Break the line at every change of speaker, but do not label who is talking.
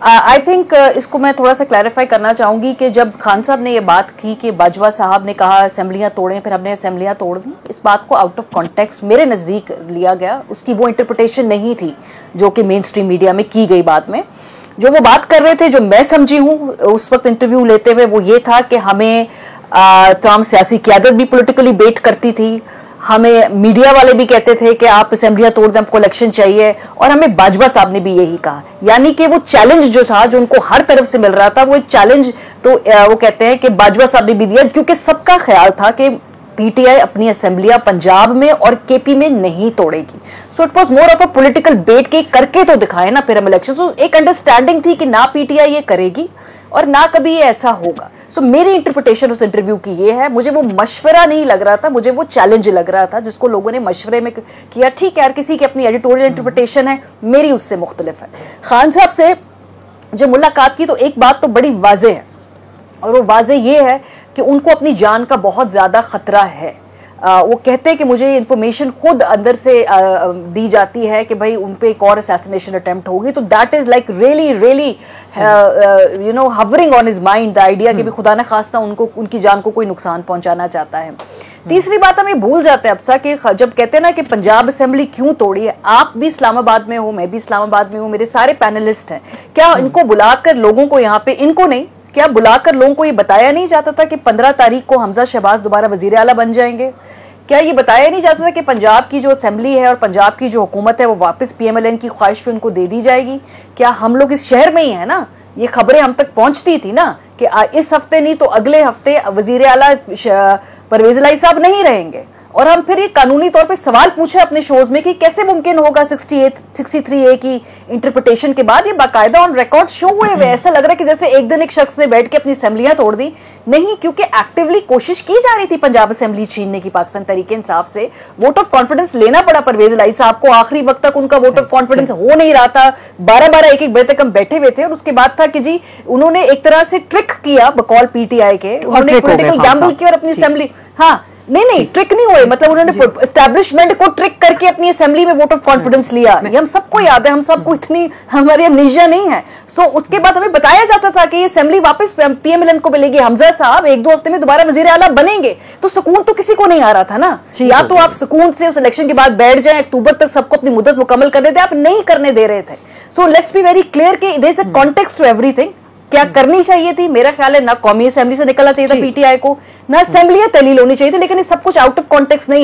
I think इसको मैं थोड़ा सा क्लैरिफाई करना चाहूंगी कि जब खान साहब ने ये बात की कि बाजवा साहब ने कहा असेंबलियां तोड़ें, फिर हमने असेंबलियां तोड़ दी, इस बात को आउट ऑफ कॉन्टेक्स्ट मेरे नज़दीक लिया गया। उसकी वो इंटरप्रिटेशन नहीं थी जो कि मेन स्ट्रीम मीडिया में की गई बात में। जो वो बात कर रहे थे, जो मैं समझी हूँ उस वक्त इंटरव्यू लेते हुए, वो ये था कि हमें तमाम सियासी क़यादत भी पॉलिटिकली बेट करती थी, हमें मीडिया वाले भी कहते थे कि आप असेंबलियां तोड़ दें, आपको इलेक्शन चाहिए, और हमें बाजवा साहब ने भी यही कहा। यानी कि वो चैलेंज जो था, जो उनको हर तरफ से मिल रहा था, वो एक चैलेंज तो वो कहते हैं कि बाजवा साहब ने भी दिया, क्योंकि सबका ख्याल था कि पीटीआई अपनी असेंबलियां पंजाब में और केपी में नहीं तोड़ेगी। So it was more of a political bet के करके तो दिखाए ना फिर हम इलेक्शन। सो एक अंडरस्टैंडिंग थी कि ना पीटीआई ये करेगी और ना कभी ये ऐसा होगा। सो मेरी इंटरप्रिटेशन उस इंटरव्यू की ये है, मुझे वो मशवरा नहीं लग रहा था, मुझे वो चैलेंज लग रहा था जिसको लोगों ने मशवरे में किया। ठीक है यार, किसी की अपनी एडिटोरियल इंटरप्रिटेशन है, मेरी उससे मुख्तलिफ है। खान साहब से जो मुलाकात की तो एक बात तो बड़ी वाजे है, और वो वाजे ये है कि उनको अपनी जान का बहुत ज्यादा खतरा है। वो कहते हैं कि मुझे इंफॉर्मेशन खुद अंदर से दी जाती है कि भाई उन पे एक और असैसिनेशन अटेम्प्ट होगी, तो that is like really really you know hovering on his mind the idea कि भी खुदा न खास्ता उनको उनकी जान को कोई नुकसान पहुंचाना चाहता है। तीसरी बात हमें भूल जाते हैं अफसा कि जब कहते हैं ना कि पंजाब असेंबली क्यों तोड़ी है, आप भी इस्लामाबाद में हो, मैं भी इस्लामाबाद में हूँ, मेरे सारे पैनलिस्ट हैं, क्या इनको बुलाकर लोगों को यहाँ पे, इनको नहीं, क्या बुलाकर लोगों को ये बताया नहीं जाता था कि 15 तारीख को हमजा शहबाज दोबारा वजीर आला बन जाएंगे? क्या ये बताया नहीं जाता था कि पंजाब की जो असेंबली है और पंजाब की जो हुकूमत है वो वापस पीएमएलएन की ख्वाहिश पे उनको दे दी जाएगी? क्या हम लोग इस शहर में ही है ना, ये खबरें हम तक पहुंचती थी ना कि इस हफ्ते नहीं तो अगले हफ्ते वजीर आला परवेज इलाही साहब नहीं रहेंगे, और हम फिर ये कानूनी तौर पे सवाल पूछे अपने शोज में कि कैसे मुमकिन होगा 63A की इंटरप्रिटेशन के बाद ये बाकायदा ऑन रिकॉर्ड शो हुए हुए। ऐसा लग रहा है कि जैसे एक दिन एक शख्स ने बैठ के अपनी असेंबलियां तोड़ दी। नहीं, क्योंकि एक्टिवली कोशिश की जा रही थी पंजाब असेंबली छीनने की पाकिस्तान तहरीक इंसाफ से। वोट ऑफ कॉन्फिडेंस लेना पड़ा परवेज इलाही साहब को, आखिरी वक्त तक उनका वोट ऑफ कॉन्फिडेंस हो नहीं रहा था। 12-12 1-1 बजे तक हम बैठे हुए थे, और उसके बाद था कि जी उन्होंने एक तरह से ट्रिक किया बकौल पीटीआई के, उन्होंने पॉलिटिकल गैम्बल किया और अपनी असेंबली, हाँ नहीं ट्रिक नहीं हुए, मतलब उन्होंने एस्टैब्लिशमेंट को ट्रिक करके अपनी असेंबली में वोट ऑफ कॉन्फिडेंस लिया। ये हम सबको याद है, हम सबको इतनी हमारी अमनीशिया नहीं है। सो उसके बाद हमें बताया जाता था कि ये असेंबली वापस पीएमएलएन को मिलेगी, हमजा साहब 1-2 हफ्ते में दोबारा वजीर आला बनेंगे। तो सुकून तो किसी को नहीं आ रहा था ना, या तो आप सुकून से उस इलेक्शन के बाद बैठ जाएं, अक्टूबर तक सबको अपनी मुद्दत मुकम्मल कर देते, आप नहीं करने दे रहे थे। So let's be very clear कि there is a context to everything. क्या करनी चाहिए थी? मेरा ख्याल है ना कौमी असेंबली से निकलना चाहिए था पीटीआई को, ना असेंबली तहलील होनी चाहिए थी, लेकिन ये सब कुछ आउट ऑफ कॉन्टेक्स्ट नहीं